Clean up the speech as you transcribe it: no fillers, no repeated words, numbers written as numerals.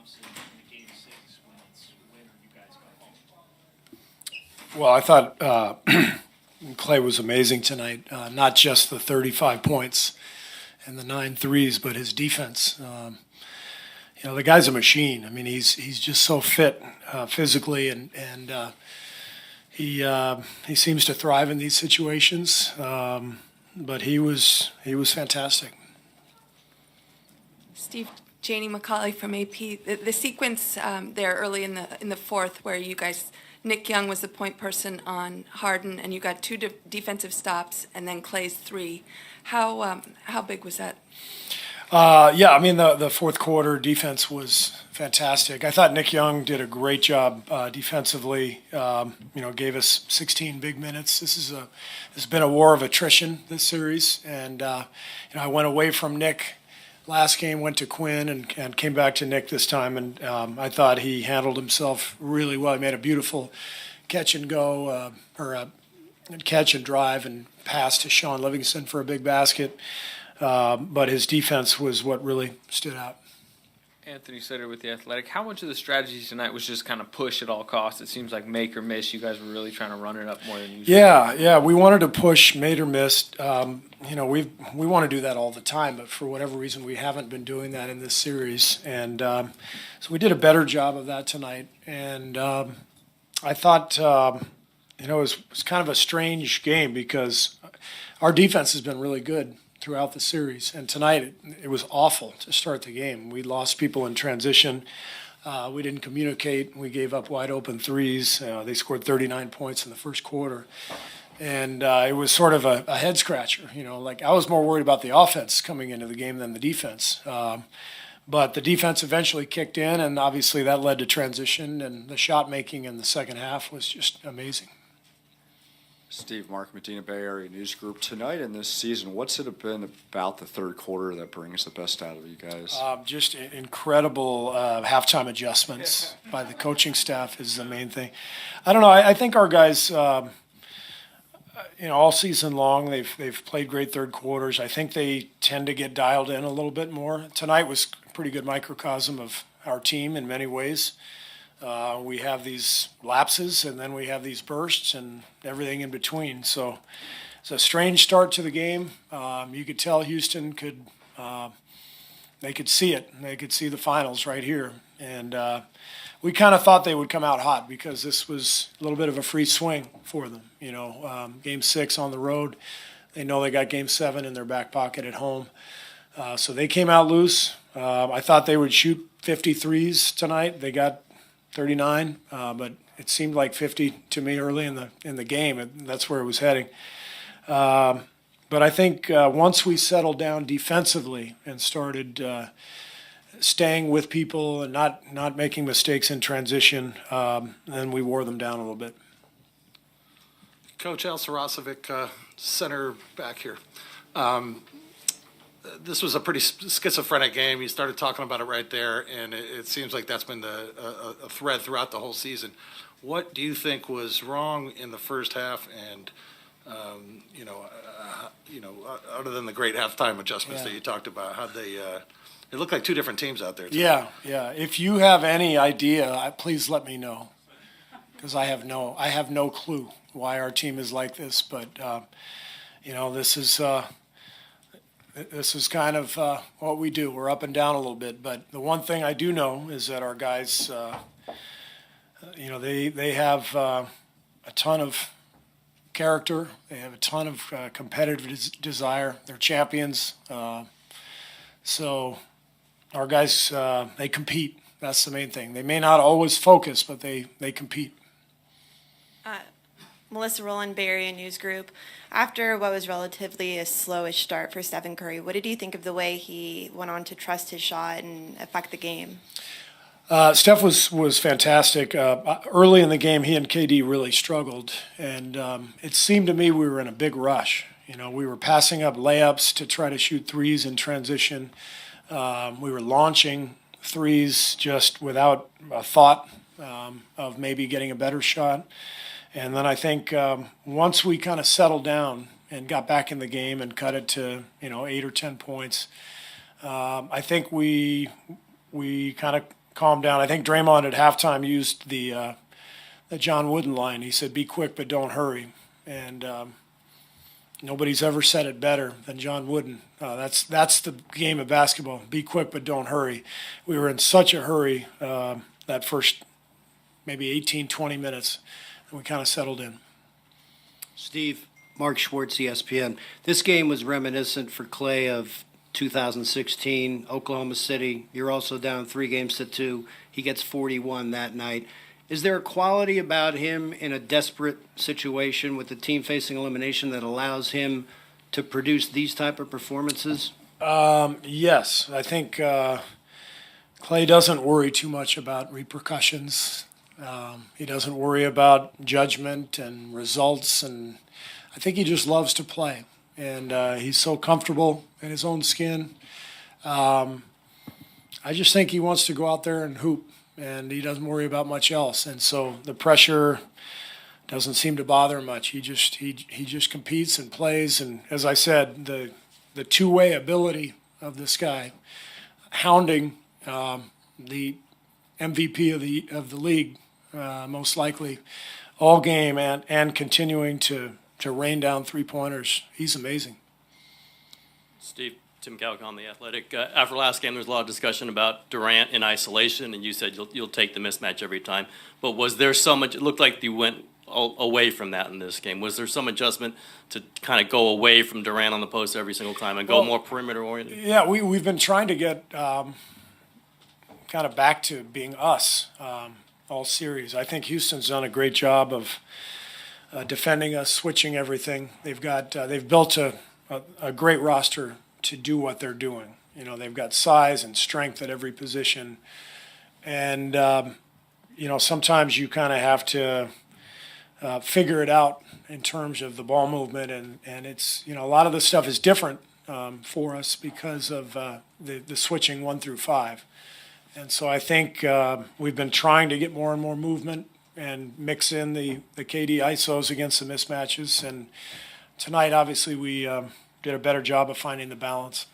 Thompson in Game 6 when it's win or you guys go home? Well, I thought Clay was amazing tonight. Not just the 35 points and the 9 threes, but his defense. The guy's a machine. I mean, he's just so fit physically, and he seems to thrive in these situations. But he was fantastic. Steve, Janie McCauley from AP. The sequence there early in the fourth, where you guys, Nick Young was the point person on Harden, and you got two defensive stops, and then Clay's three. How big was that? Yeah, I mean, the fourth quarter defense was fantastic. I thought Nick Young did a great job defensively. Gave us 16 big minutes. It's been a war of attrition this series, and I went away from Nick last game, went to Quinn, and came back to Nick this time, and I thought he handled himself really well. He made a beautiful catch and go, catch and drive and pass to Sean Livingston for a big basket. But his defense was what really stood out. Anthony Sutter with The Athletic. How much of the strategy tonight was just kind of push at all costs? It seems like make or miss. You guys were really trying to run it up more than usual. Yeah. We wanted to push made or missed. We want to do that all the time, but for whatever reason, we haven't been doing that in this series. And so we did a better job of that tonight. And I thought, it was kind of a strange game because our defense has been really good throughout the series, and tonight it was awful to start the game. We lost people in transition. We didn't communicate. We gave up wide open threes. They scored 39 points in the first quarter, and it was sort of a head scratcher. Like I was more worried about the offense coming into the game than the defense. But the defense eventually kicked in, and obviously that led to transition, and the shot making in the second half was just amazing. Steve, Mark Medina, Bay Area News Group. Tonight in this season, what's it been about the third quarter that brings the best out of you guys? Just incredible halftime adjustments by the coaching staff is the main thing. I don't know. I think our guys, all season long, they've played great third quarters. I think they tend to get dialed in a little bit more. Tonight was a pretty good microcosm of our team in many ways. We have these lapses, and then we have these bursts and everything in between. So it's a strange start to the game. You could tell Houston they could see it. They could see the finals right here. And we kind of thought they would come out hot because this was a little bit of a free swing for them. Game 6 on the road. They know they got Game 7 in their back pocket at home. So they came out loose. I thought they would shoot 53s tonight. They got 39, but it seemed like 50 to me early in the game, and that's where it was heading. But I think once we settled down defensively and started staying with people and not making mistakes in transition, then we wore them down a little bit. Coach Al Sarasovic, center back here. This was a pretty schizophrenic game. You started talking about it right there, and it seems like that's been a thread throughout the whole season. What do you think was wrong in the first half? And other than the great halftime adjustments that you talked about, how they it looked like two different teams out there tonight. Yeah. If you have any idea, please let me know, because I have no clue why our team is like this. But this is kind of what we do. We're up and down a little bit. But the one thing I do know is that our guys, they have a ton of character. They have a ton of competitive desire. They're champions. So our guys, they compete. That's the main thing. They may not always focus, but they compete. Melissa Rowland, Bay Area News Group. After what was relatively a slowish start for Stephen Curry, what did you think of the way he went on to trust his shot and affect the game? Steph was fantastic. Early in the game, he and KD really struggled, and it seemed to me we were in a big rush. We were passing up layups to try to shoot threes in transition. We were launching threes just without a thought of maybe getting a better shot. And then I think once we kind of settled down and got back in the game and cut it to 8 or 10 points, I think we kind of calm down. I think Draymond at halftime used the John Wooden line. He said, "Be quick, but don't hurry." And nobody's ever said it better than John Wooden. That's the game of basketball. Be quick, but don't hurry. We were in such a hurry that first maybe 18, 20 minutes, and we kind of settled in. Steve, Mark Schwartz, ESPN. This game was reminiscent for Clay of 2016, Oklahoma City. You're also down 3-2. He gets 41 that night. Is there a quality about him in a desperate situation with the team facing elimination that allows him to produce these type of performances? Yes, I think Clay doesn't worry too much about repercussions. He doesn't worry about judgment and results, and I think he just loves to play. And he's so comfortable in his own skin. I just think he wants to go out there and hoop, and he doesn't worry about much else. And so the pressure doesn't seem to bother him much. He just competes and plays. And as I said, the two-way ability of this guy, hounding the MVP of the league, most likely, all game, and continuing to rain down three-pointers. He's amazing. Steve, Tim Galligan on The Athletic. After last game, there was a lot of discussion about Durant in isolation, and you said you'll take the mismatch every time. But was there so much, it looked like you went away from that in this game. Was there some adjustment to kind of go away from Durant on the post every single time and go more perimeter-oriented? Yeah, we've been trying to get kind of back to being us all series. I think Houston's done a great job of defending us, switching everything. They've built a great roster to do what they're doing. You know, they've got size and strength at every position. And, sometimes you kind of have to figure it out in terms of the ball movement. And it's, a lot of the stuff is different for us because of the switching 1 through 5. And so I think we've been trying to get more and more movement and mix in the KD ISOs against the mismatches. And tonight, obviously, we did a better job of finding the balance.